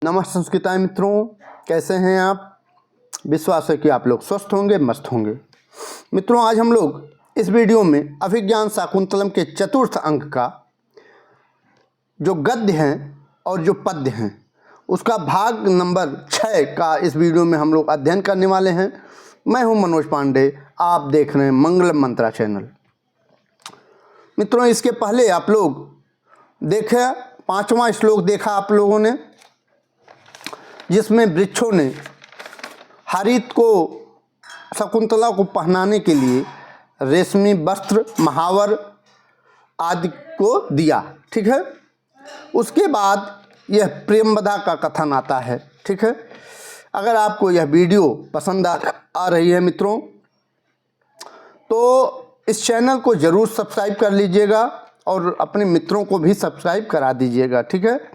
नमस्ते संस्कृताय मित्रों, कैसे हैं आप। विश्वास है कि आप लोग स्वस्थ होंगे, मस्त होंगे। मित्रों, आज हम लोग इस वीडियो में अभिज्ञान शाकुंतलम के चतुर्थ अंक का जो गद्य हैं और जो पद्य हैं उसका भाग नंबर 6 का इस वीडियो में हम लोग अध्ययन करने वाले हैं। मैं हूं मनोज पांडे, आप देख रहे हैं मंगलम मंत्रा चैनल। मित्रों, इसके पहले आप लोग देखे 5वां श्लोक देखा आप लोगों ने, जिसमें वृक्षों ने हरित को शकुंतला को पहनाने के लिए रेशमी वस्त्र, महावर आदि को दिया। ठीक है। उसके बाद यह प्रेमवधा का कथन आता है। ठीक है। अगर आपको यह वीडियो पसंद आ रही है मित्रों, तो इस चैनल को ज़रूर सब्सक्राइब कर लीजिएगा और अपने मित्रों को भी सब्सक्राइब करा दीजिएगा। ठीक है।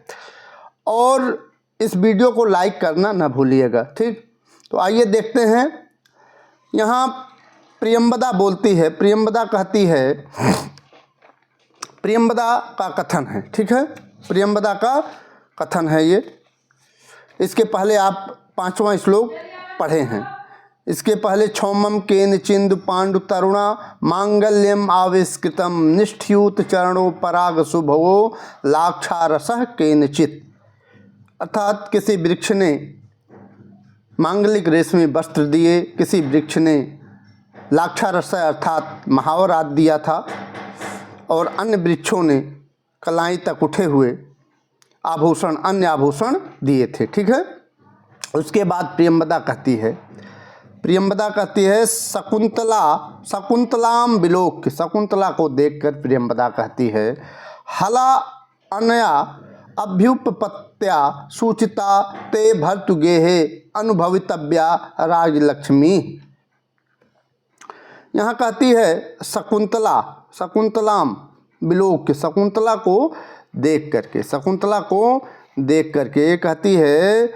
और इस वीडियो को लाइक करना ना भूलिएगा। ठीक। तो आइए देखते हैं। यहाँ प्रियंवदा बोलती है, प्रियंवदा कहती है, प्रियंवदा का कथन है। ठीक है। प्रियंवदा का कथन है ये। इसके पहले आप 5वां श्लोक पढ़े हैं। इसके पहले क्षौमम केन चिंदु पांडु तरुणा मांगल्यम आविष्कृतम निष्ठ्यूत चरणों पराग शुभवो लाक्षारसः केनचित। अर्थात किसी वृक्ष ने मांगलिक रेशमी वस्त्र दिए, किसी वृक्ष ने लाक्षारस अर्थात महावर आदि दिया था, और अन्य वृक्षों ने कलाई तक उठे हुए आभूषण, अन्य आभूषण दिए थे। ठीक है। उसके बाद प्रियंवदा कहती है, प्रियंवदा कहती है शकुंतला शकुंतलाम विलोक्य, शकुंतला को देखकर प्रियंवदा कहती है, हला अनया अभ्युपपत्या सूचिता ते भर्तुगेहे अनुभवितव्या राजलक्ष्मी। यहाँ कहती है शकुंतला, शकुंतलाम विलोक्य, शकुंतला को देख करके, शकुंतला को देख करके कहती है,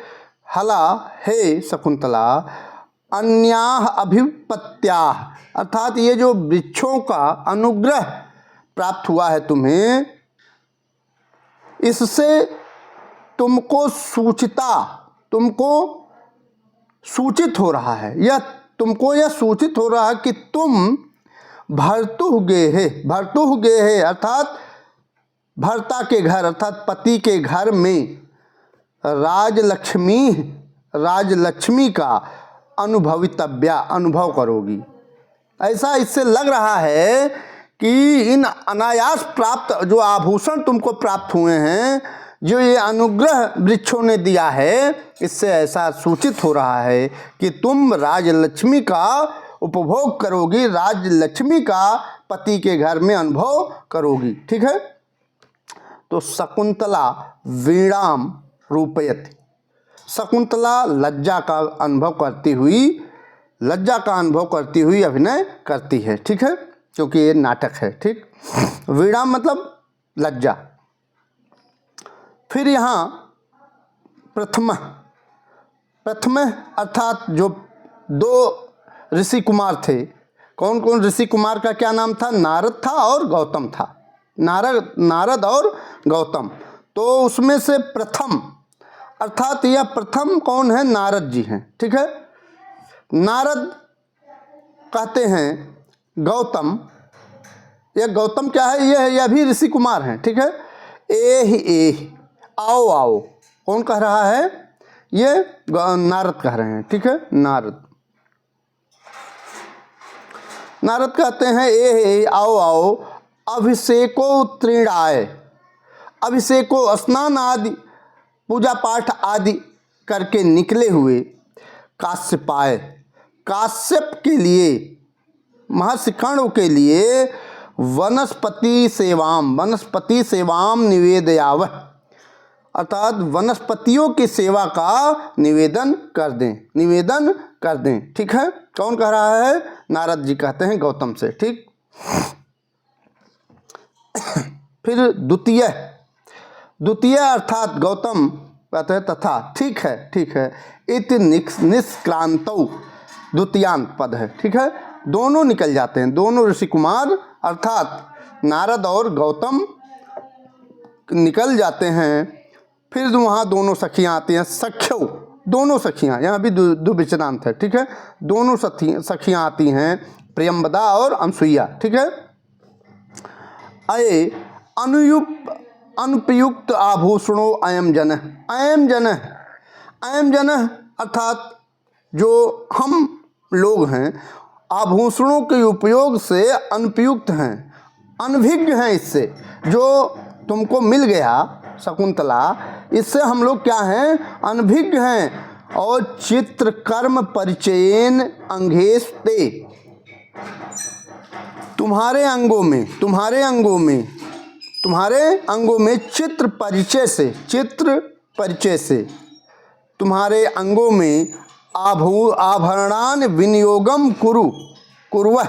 हला हे शकुंतला अन्याह अभ्युपत्याः, अर्थात ये जो वृक्षों का अनुग्रह प्राप्त हुआ है तुम्हें, इससे तुमको सूचित हो रहा है, यह तुमको यह सूचित हो रहा है कि तुम भर्तुः गेहे अर्थात भर्ता के घर अर्थात पति के घर में राजलक्ष्मी का अनुभवितव्या अनुभव करोगी। ऐसा इससे लग रहा है कि इन अनायास प्राप्त जो आभूषण तुमको प्राप्त हुए हैं, जो ये अनुग्रह वृक्षों ने दिया है, इससे ऐसा सूचित हो रहा है कि तुम राजलक्ष्मी का उपभोग करोगी, राजलक्ष्मी का पति के घर में अनुभव करोगी। ठीक है। तो शकुंतला वीणाम रूपयति, शकुंतला लज्जा का अनुभव करती हुई अभिनय करती है। ठीक है। क्योंकि ये नाटक है। ठीक। वीणा मतलब लज्जा। फिर यहाँ प्रथम अर्थात जो 2 ऋषि कुमार थे, कौन कौन ऋषि कुमार का क्या नाम था? नारद था और गौतम था। नारद और गौतम। तो उसमें से प्रथम अर्थात यह प्रथम कौन है? नारद जी हैं। ठीक है। नारद कहते हैं गौतम, यह गौतम क्या है? यह भी ऋषि कुमार हैं। ठीक है। एह आओ आओ, कौन कह रहा है? ये नारद कह रहे हैं। ठीक है। नारद कहते हैं एह आओ आओ अभिषेको उत्तीर्णाय, अभिषेको स्नान आदि पूजा पाठ आदि करके निकले हुए काश्यपाय, काश्यप के लिए, महर्षि कर्ण के लिए वनस्पति सेवाम निवेदयावह, अर्थात वनस्पतियों की सेवा का निवेदन कर दें। ठीक है। कौन कह रहा है? नारद जी कहते हैं गौतम से। ठीक। फिर द्वितीय अर्थात गौतम कहते हैं तथा, ठीक है इति निष्क्रांतौ, द्वितीयांत पद है। ठीक है। दोनों निकल जाते हैं, दोनों ऋषि कुमार अर्थात नारद और गौतम निकल जाते हैं। फिर वहाँ दोनों सखियाँ आती हैं, सख्यो, दोनों सखियाँ, यहाँ भी द्विवचनांत है, ठीक है। दोनों सखियाँ आती हैं, प्रियंवदा और अनसुईया, ठीक है। अये अनुपयुक्त आभूषणों अयम जन, अयम जन, अयम जन अर्थात जो हम लोग हैं आभूषणों के उपयोग से अनुपयुक्त हैं, अनभिज्ञ हैं इससे, जो तुमको मिल गया शकुंतला, इससे हम लोग क्या हैं, अनभिज्ञ हैं। और चित्रकर्म परिचयन अंगेश ते, तुम्हारे अंगों में चित्र परिचय से तुम्हारे अंगों में आभरणान विनियोगम कुर्वः,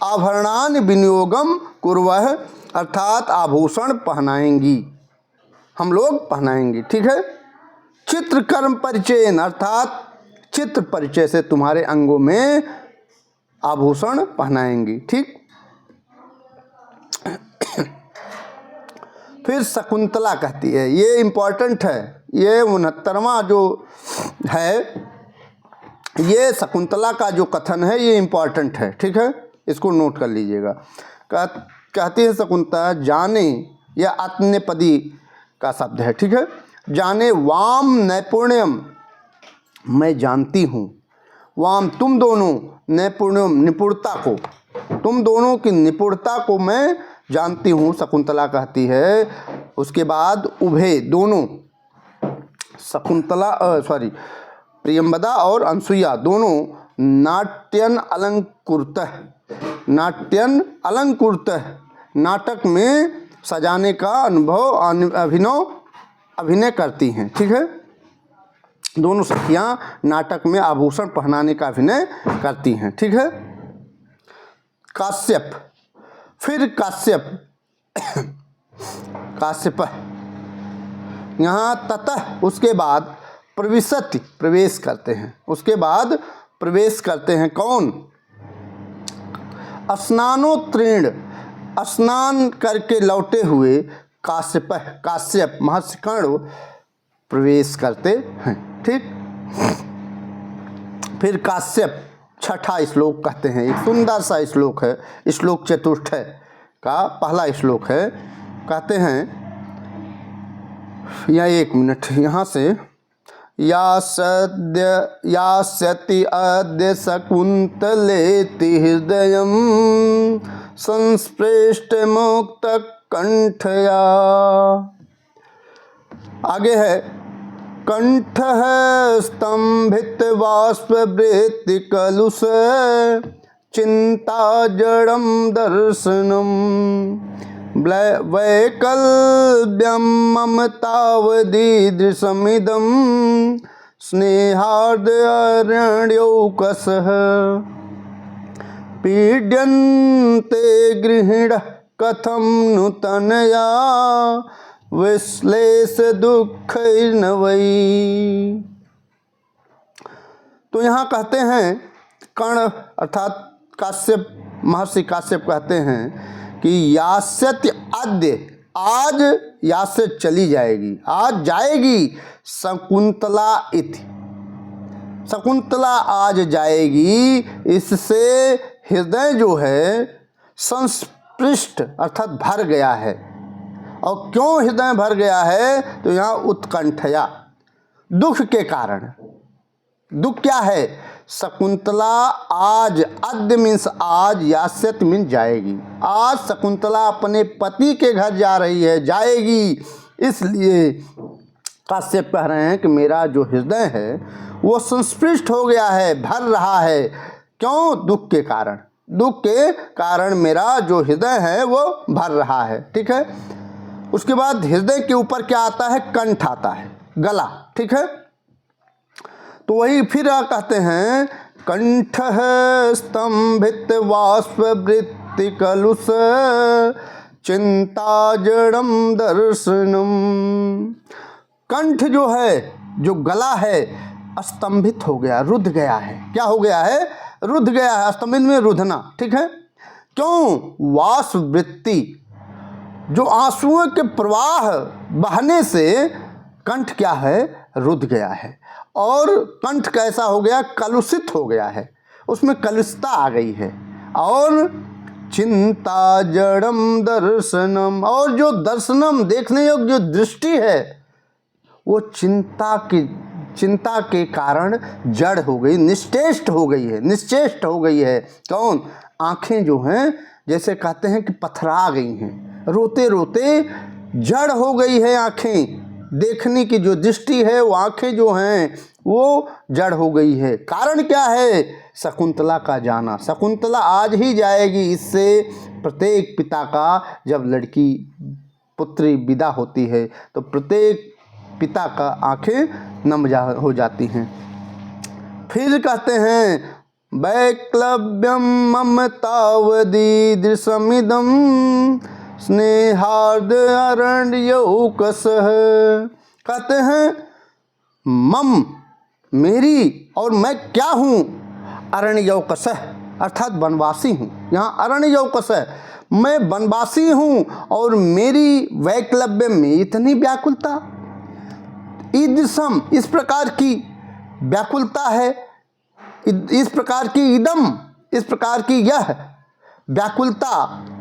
आभरणान विनियोगम कुर्वः अर्थात आभूषण पहनाएंगी, हम लोग पहनाएंगे, ठीक है। चित्रकर्म परिचयन अर्थात चित्र परिचय से तुम्हारे अंगों में आभूषण पहनाएंगी, ठीक। फिर शकुंतला कहती है, ये इम्पॉर्टेंट है, ये 69वां जो है, ये शकुंतला का जो कथन है ये इम्पॉर्टेंट है, ठीक है, इसको नोट कर लीजिएगा। कहती है शकुंतला, जाने, यह आत्मनेपदी का शब्द है, ठीक है। जाने वाम नैपुण्यम, मैं जानती हूँ, वाम तुम दोनों, नैपुण्यम निपुणता को, तुम दोनों की निपुणता को मैं जानती हूँ, शकुंतला कहती है। उसके बाद उभे दोनों, प्रियंवदा और अनसुईया दोनों नाट्यन अलंकृतः नाटक में सजाने का अभिनय करती हैं, ठीक है। दोनों सखियाँ नाटक में आभूषण पहनाने का अभिनय करती हैं, ठीक है। काश्यप, फिर काश्यप यहाँ ततः उसके बाद प्रविशति प्रवेश करते हैं, उसके बाद प्रवेश करते हैं कौन, स्नानोत्तीर्ण, स्नान करके लौटे हुए काश्यप महर्षि कर्ण प्रवेश करते हैं, ठीक। फिर काश्यप छठा श्लोक कहते हैं, एक सुंदर सा श्लोक है, श्लोक चतुर्थ का पहला श्लोक है। कहते हैं, या एक मिनट यहाँ से, यास्यति अद्य शकुन्तलेति हृदयं संस्पृष्ट मुक्त कंठया। आगे है, कंठ है स्तंभित बाष्पवृत्ति कलुष चिंता जड़म दर्शनम वैकल्प्यम ममतावदीदृशमिदं स्नेहार्द्यरण्यौकसः पीड्यन्ते गृहिणः कथं नूतनया विश्लेष दुःखैर्न वै। तो यहाँ कहते हैं, कर्ण अर्थात काश्यप, महर्षि काश्यप कहते हैं कि यास्यति अद्य, आज यास्यत चली जाएगी, आज जाएगी, शकुंतला इति, शकुंतला आज जाएगी, इससे हृदय जो है संस्पृष्ट अर्थात भर गया है। और क्यों हृदय भर गया है, तो यहाँ उत्कंठया, दुख के कारण। दुख क्या है, शकुंतला आज, अद्य मीन्स आज, यास्यत मीन्स जाएगी, आज शकुंतला अपने पति के घर जा रही है, जाएगी। इसलिए काश्यप कह रहे हैं कि मेरा जो हृदय है वो संस्पृष्ट हो गया है, भर रहा है। क्यों, दुख के कारण, दुख के कारण मेरा जो हृदय है वो भर रहा है, ठीक है। उसके बाद हृदय के ऊपर क्या आता है, कंठ आता है, गला, ठीक है। तो वही फिर कहते हैं, कंठ है स्तंभित बाष्पवृत्ति कलुष चिंता जड़म दर्शनम। कंठ जो है, जो गला है, स्तंभित हो गया, रुध गया है। क्या हो गया है, रुध गया है, स्तंभित में रुधना, ठीक है। क्यों, वाष्पवृत्ति, जो आंसुओं के प्रवाह बहने से कंठ क्या है, रुध गया है। और कंठ कैसा हो गया, कलुषित हो गया है, उसमें कलुषता आ गई है। और चिंता जड़म दर्शनम, और जो दर्शनम देखने योग्य जो दृष्टि है वो चिंता के कारण जड़ हो गई, निश्चेष्ट हो गई है, निश्चेष्ट हो गई है। कौन, आँखें जो हैं जैसे कहते हैं कि पथरा गई हैं, रोते रोते जड़ हो गई है आँखें, देखने की जो दृष्टि है वो आँखें जो हैं वो जड़ हो गई है। कारण क्या है, शकुंतला का जाना। शकुंतला आज ही जाएगी, इससे प्रत्येक पिता का जब लड़की पुत्री विदा होती है तो प्रत्येक पिता का आंखें नम हो जाती हैं। फिर कहते हैं वैक्लव्यम ममतावदी दृशमिदम स्नेहार्द अरण्यौकसः। कहते हैं मम, मेरी, और मैं क्या हूँ, अरण्यौकसः अर्थात वनवासी हूँ। यहाँ अरण्यौकसः, मैं वनवासी हूँ और मेरी वैक्लव्य में इतनी व्याकुलता, ईदृशम इस प्रकार की व्याकुलता है, इस प्रकार की इदम इस प्रकार की यह व्याकुलता,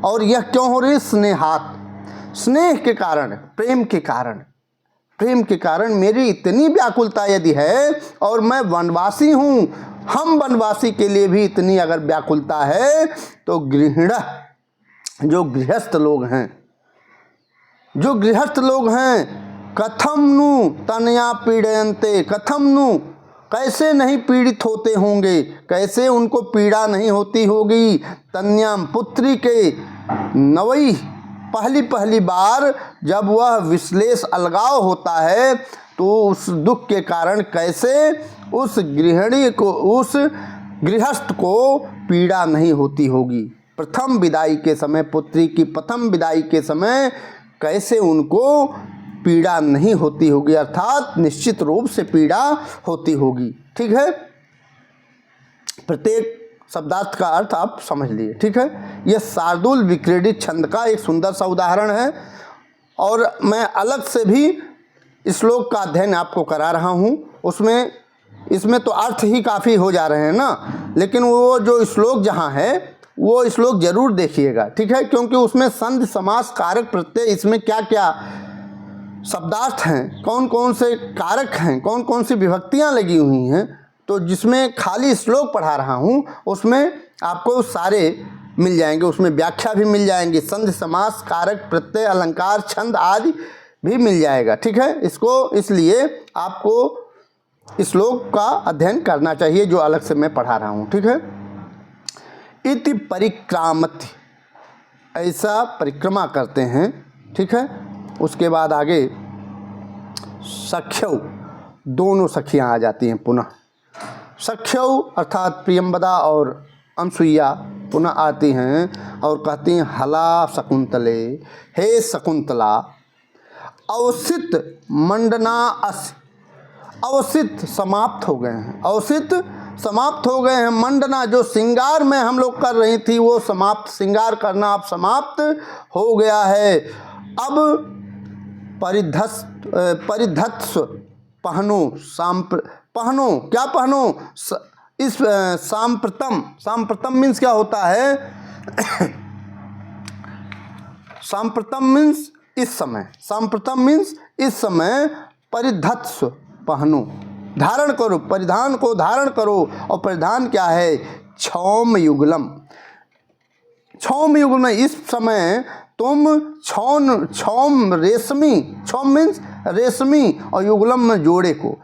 और यह क्यों हो रही, स्नेहात, स्नेह के कारण, प्रेम के कारण, प्रेम के कारण मेरी इतनी व्याकुलता यदि है, और मैं वनवासी हूँ, हम वनवासी के लिए भी इतनी अगर व्याकुलता है तो गृहिण, जो गृहस्थ लोग हैं, जो गृहस्थ लोग हैं, कथम नु तनया पीड़यन्ते, कथम नु कैसे नहीं पीड़ित होते होंगे, कैसे उनको पीड़ा नहीं होती होगी, तन्याम पुत्री के नवई, पहली पहली बार जब वह विश्लेष अलगाव होता है तो उस दुख के कारण कैसे उस गृहिणी को, उस गृहस्थ को पीड़ा नहीं होती होगी। प्रथम विदाई के समय, पुत्री की प्रथम विदाई के समय कैसे उनको पीड़ा नहीं होती होगी, अर्थात निश्चित रूप से पीड़ा होती होगी। ठीक है, प्रत्येक शब्दार्थ का अर्थ आप समझ लिए। ठीक है, यह शार्दूल विक्रीडित छंद का एक सुंदर सा उदाहरण है, और मैं अलग से भी श्लोक का अध्ययन आपको करा रहा हूँ। उसमें इसमें तो अर्थ ही काफ़ी हो जा रहे हैं ना, लेकिन वो जो श्लोक जहाँ है वो श्लोक जरूर देखिएगा। ठीक है, क्योंकि उसमें संधि समास कारक प्रत्यय, इसमें क्या क्या शब्दार्थ हैं, कौन कौन से कारक हैं, कौन कौन सी विभक्तियाँ लगी हुई हैं, तो जिसमें खाली श्लोक पढ़ा रहा हूँ उसमें आपको सारे मिल जाएंगे, उसमें व्याख्या भी मिल जाएंगी, संधि समास कारक प्रत्यय अलंकार छंद आदि भी मिल जाएगा। ठीक है, इसको इसलिए आपको श्लोक का अध्ययन करना चाहिए जो अलग से मैं पढ़ा रहा हूँ। ठीक है, इति परिक्रामति, ऐसा परिक्रमा करते हैं। ठीक है, उसके बाद आगे सख्यौ, दोनों सखियाँ आ जाती हैं पुनः। सख्यौ अर्थात प्रियंवदा और अनसुईया पुनः आती हैं और कहती हैं हला शकुंतले, हे शकुंतला, अवसित मंडना अस, अवसित समाप्त हो गए हैं, अवसित समाप्त हो गए हैं, मंडना जो श्रृंगार में हम लोग कर रही थी वो समाप्त, श्रृंगार करना अब समाप्त हो गया है। अब परिधत्स्व पहनो, पहनो, क्या पहनो, इस सांप्रतम, सांप्रतम मीन्स क्या होता है सांप्रतम मीन्स इस समय, सांप्रतम मीन्स इस समय, परिधत्स्व पहनो, धारण करो, परिधान को धारण करो, और परिधान क्या है, क्षौम युगलम, क्षौम युगल में इस समय तुम क्षौम रेशमी, क्षौम मीन्स रेशमी, और युगलम में जोड़े को,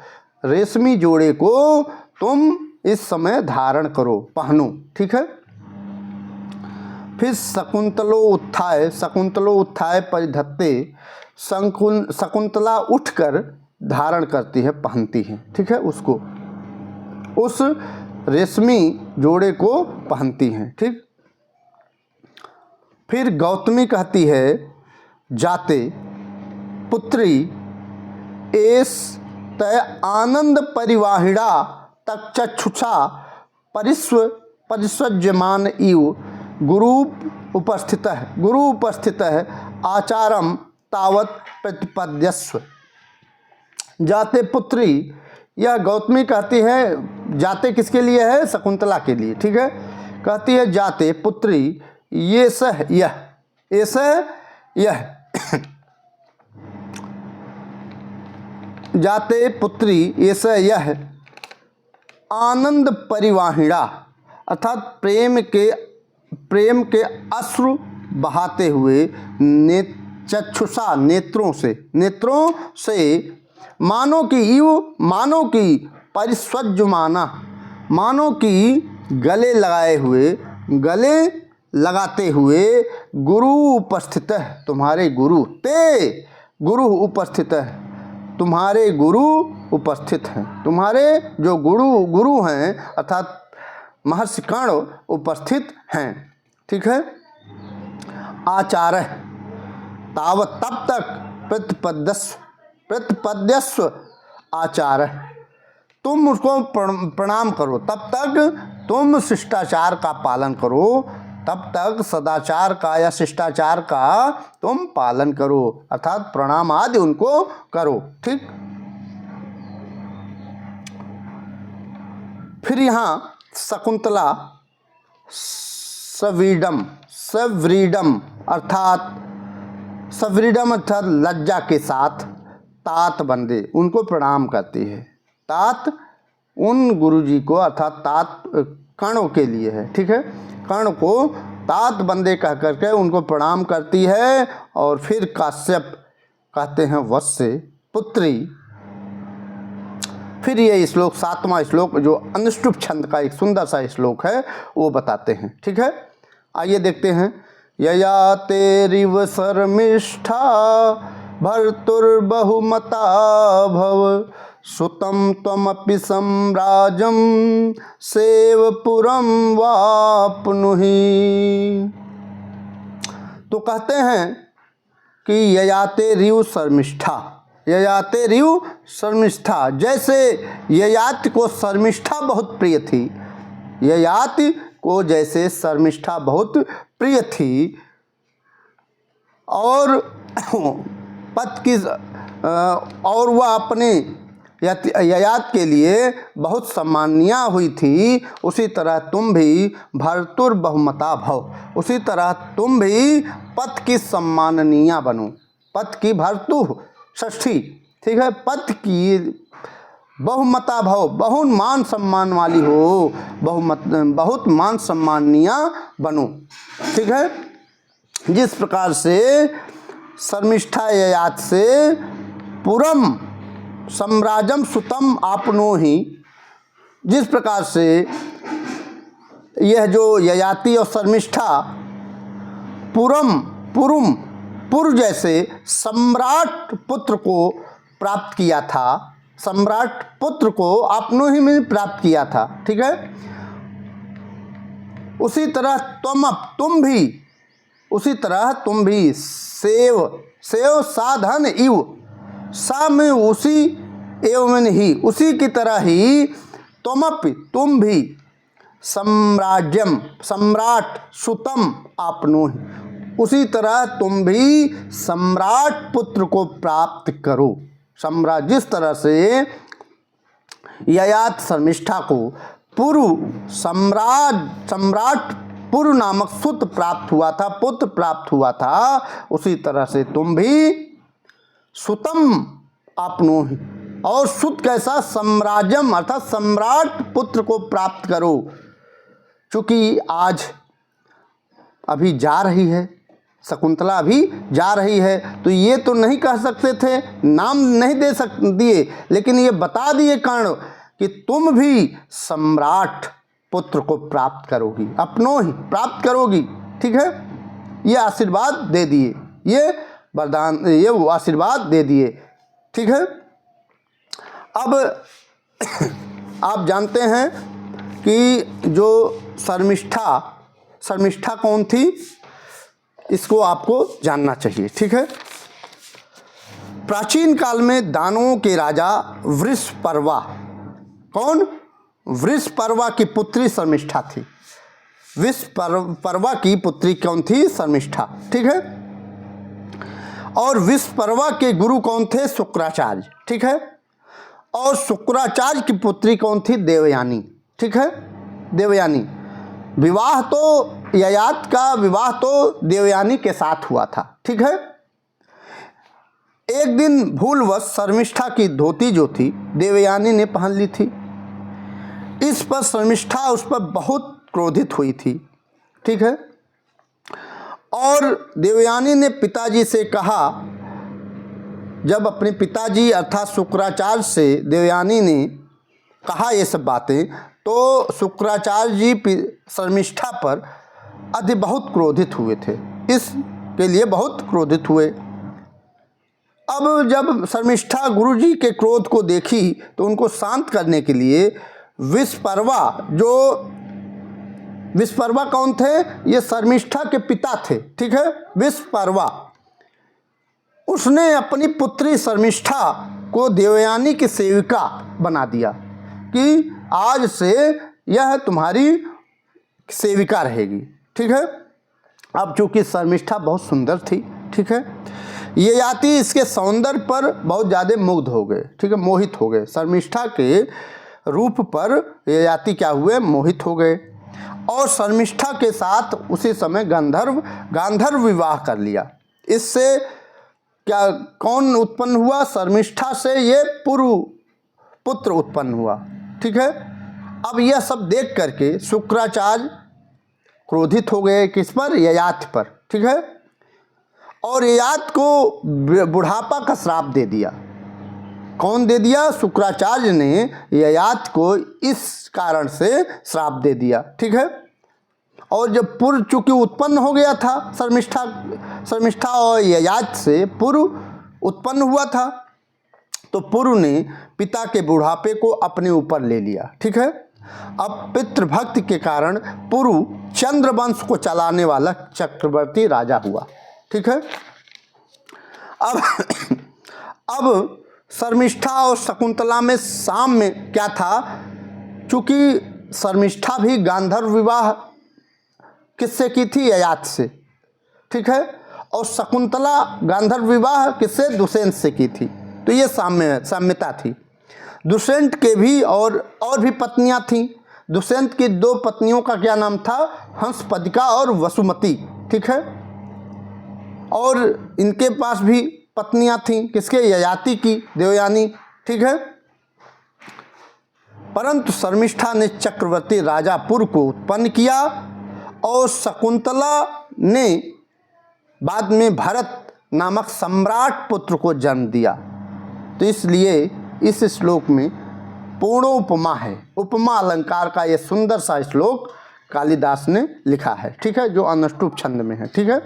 रेशमी जोड़े को तुम इस समय धारण करो, पहनो। ठीक है, फिर शकुंतलो उत्थाय, शकुंतलो उत्थाय परिधत्ते, शकुंतला उठकर धारण करती है, पहनती है। ठीक है, उसको, उस रेशमी जोड़े को पहनती हैं। ठीक, फिर गौतमी कहती है जाते पुत्री एस तय आनंद परिवाहिड़ा तक चक्षुषा परिस्वज्यमान इव गुरु उपस्थित है आचारम तावत प्रतिपद्यस्व। जाते पुत्री, यह गौतमी कहती है, जाते किसके लिए है? शकुंतला के लिए, ठीक है। कहती है जाते पुत्री ये सह यह, ऐसा यह जाते पुत्री ऐसा यह आनंद परिवाहिणा, अर्थात प्रेम के अश्रु बहाते हुए चक्षुषा नेत्रों से मानो की परिस्वज्जमाना, मानो की गले लगाते हुए गुरु उपस्थित है, तुम्हारे गुरु ते गुरु उपस्थित है, तुम्हारे गुरु उपस्थित हैं, तुम्हारे जो गुरु हैं अर्थात महर्षि कर्ण उपस्थित हैं, ठीक है। आचार्य तावत तब तक प्रतिपद्यस्व आचार्य, तुम उसको प्रणाम करो, तब तक तुम शिष्टाचार का पालन करो, तब तक सदाचार का या शिष्टाचार का तुम पालन करो, अर्थात प्रणाम आदि उनको करो, ठीक। फिर यहाँ शकुंतला सव्रीडम अर्थात लज्जा के साथ तात बंदे उनको प्रणाम करती है। तात उन गुरुजी को अर्थात तात कर्ण के लिए है, ठीक है। कर्ण को तात बंदे कह करके उनको प्रणाम करती है। और फिर काश्यप कहते हैं वत्से पुत्री। फिर ये श्लोक 7वां श्लोक जो अनुष्टुप छंद का एक सुंदर सा श्लोक है वो बताते हैं, ठीक है। आइए देखते हैं। यया तेरिव शर्मिष्ठा भर्तुर्बहुमता भव सुतं त्वमपि सम्राजं सेवपुरं वाप्नुहि। तो कहते हैं कि ययाते रिव शर्मिष्ठा, ययाते रिव शर्मिष्ठा, जैसे ययाति को शर्मिष्ठा बहुत प्रिय थी, ययाति को जैसे शर्मिष्ठा बहुत प्रिय थी और पद की और वह अपने ययात के लिए बहुत सम्मानिया हुई थी, उसी तरह तुम भी भर्तुर बहुमता भव, उसी तरह तुम भी पद की सम्माननीय बनो। पद की भर्तु षष्ठी, ठीक है। पद की बहुमता भव, बहुत मान सम्मान वाली हो, बहुत मान सम्माननीय बनो, ठीक है। जिस प्रकार से शर्मिष्ठा ययात से पुरम सम्राजम सुतम आपनोहि, जिस प्रकार से यह जो ययाति और शर्मिष्ठा पुर जैसे सम्राट पुत्र को प्राप्त किया था, सम्राट पुत्र को आपनोहि में प्राप्त किया था, ठीक है। उसी तरह तुम भी सेव साधन इव, सा में उसी एवं ही, उसी की तरह ही तुम भी सम्राट सुतम आपनोहि, उसी तरह तुम भी सम्राट पुत्र को प्राप्त करो। सम्राट, जिस तरह से ययात शर्मिष्ठा को सम्राट पुरु नामक सुत प्राप्त हुआ था, पुत्र प्राप्त हुआ था, उसी तरह से तुम भी सुतम आपनोहि, और सुत कैसा? सम्राजम अर्थात सम्राट पुत्र को प्राप्त करो। चूँकि आज अभी जा रही है शकुंतला, अभी जा रही है, तो ये तो नहीं कह सकते थे, नाम नहीं दे दिए, लेकिन ये बता दिए कर्ण कि तुम भी सम्राट पुत्र को प्राप्त करोगी, अपनों ही प्राप्त करोगी, ठीक है। ये आशीर्वाद दे दिए, ये वरदान, ये वो आशीर्वाद दे दिए, ठीक है। अब आप जानते हैं कि जो शर्मिष्ठा कौन थी, इसको आपको जानना चाहिए, ठीक है। प्राचीन काल में दानवों के राजा वृषपर्वा, कौन? वृषपर्वा की पुत्री शर्मिष्ठा थी। वृषपर्वा की पुत्री कौन थी? शर्मिष्ठा, ठीक है। और वृषपर्वा के गुरु कौन थे? शुक्राचार्य, ठीक है। और शुक्राचार्य की पुत्री कौन थी? देवयानी। ठीक है, देवयानी। विवाह तो ययाति का विवाह तो देवयानी के साथ हुआ था। ठीक है। एक दिन भूलवश शर्मिष्ठा की धोती जो थी देवयानी ने पहन ली थी। इस पर शर्मिष्ठा उस पर बहुत क्रोधित हुई थी। ठीक है। और देवयानी ने पिताजी से कहा, जब अपने पिताजी अर्थात शुक्राचार्य से देवयानी ने कहा ये सब बातें, तो शुक्राचार्य जी शर्मिष्ठा पर बहुत क्रोधित हुए थे। इसके लिए बहुत क्रोधित हुए। अब जब शर्मिष्ठा गुरुजी के क्रोध को देखी तो उनको शांत करने के लिए विस्पर्वा कौन थे? ये शर्मिष्ठा के पिता थे। ठीक है, विस्पर्वा। उसने अपनी पुत्री शर्मिष्ठा को देवयानी की सेविका बना दिया कि आज से यह तुम्हारी सेविका रहेगी। ठीक है। अब चूंकि शर्मिष्ठा बहुत सुंदर थी, ठीक है, ययाति इसके सौंदर्य पर बहुत ज़्यादा मुग्ध हो गए। ठीक है, मोहित हो गए। शर्मिष्ठा के रूप पर ययाति क्या हुए? मोहित हो गए। और शर्मिष्ठा के साथ उसी समय गांधर्व विवाह कर लिया। इससे क्या कौन उत्पन्न हुआ? शर्मिष्ठा से ये पुत्र उत्पन्न हुआ। ठीक है। अब यह सब देख करके शुक्राचार्य क्रोधित हो गए। किस पर? ययाति पर। ठीक है। और ययाति को बुढ़ापा का श्राप दे दिया। कौन दे दिया? शुक्राचार्य ने ययाति को इस कारण से श्राप दे दिया। ठीक है। और जब पुर चूंकि उत्पन्न हो गया था, शर्मिष्ठा और ययाति से पुर उत्पन्न हुआ था, तो पुरु ने पिता के बुढ़ापे को अपने ऊपर ले लिया। ठीक है। अब पितृभक्ति के कारण पुरु चंद्रवंश को चलाने वाला चक्रवर्ती राजा हुआ। ठीक है। अब शर्मिष्ठा और शकुंतला में साम्य क्या था? चूंकि शर्मिष्ठा भी गांधर्व विवाह किससे की थी? ययाति से। ठीक है। और शकुंतला गांधर्व विवाह किससे? दुष्यंत से की थी। तो ये साम्यता थी। दुष्यंत के भी और भी पत्नियां थीं। दुष्यंत की 2 पत्नियों का क्या नाम था? हंसपदिका और वसुमती। ठीक है। और इनके पास भी पत्नियां थीं। किसके? ययाति की, देवयानी। ठीक है। परंतु शर्मिष्ठा ने चक्रवर्ती राजा पुर को उत्पन्न किया और शकुंतला ने बाद में भरत नामक सम्राट पुत्र को जन्म दिया। तो इसलिए इस श्लोक में पूर्णोपमा है। उपमा अलंकार का यह सुंदर सा श्लोक कालिदास ने लिखा है। ठीक है, जो अनुष्टुप छंद में है। ठीक है।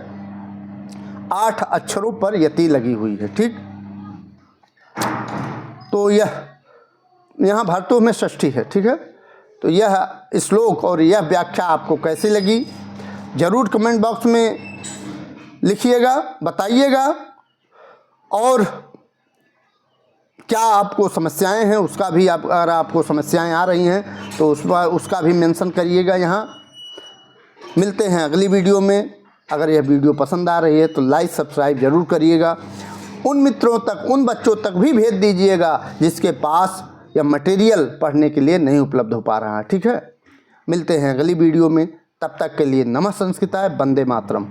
8 अक्षरों पर यति लगी हुई है। ठीक। तो यह यहाँ भरतु में षष्ठी है। ठीक है। तो यह श्लोक और यह व्याख्या आपको कैसी लगी जरूर कमेंट बॉक्स में लिखिएगा, बताइएगा। और क्या आपको समस्याएं हैं उसका भी अगर आपको समस्याएं आ रही हैं तो उसका भी मेंशन करिएगा यहाँ। मिलते हैं अगली वीडियो में। अगर यह वीडियो पसंद आ रही है तो लाइक सब्सक्राइब जरूर करिएगा। उन मित्रों तक, उन बच्चों तक भी भेज दीजिएगा जिसके पास यह मटेरियल पढ़ने के लिए नहीं उपलब्ध हो पा रहा है। ठीक है। मिलते हैं अगली वीडियो में। तब तक के लिए नमः संस्कृताय, वंदे मातरम।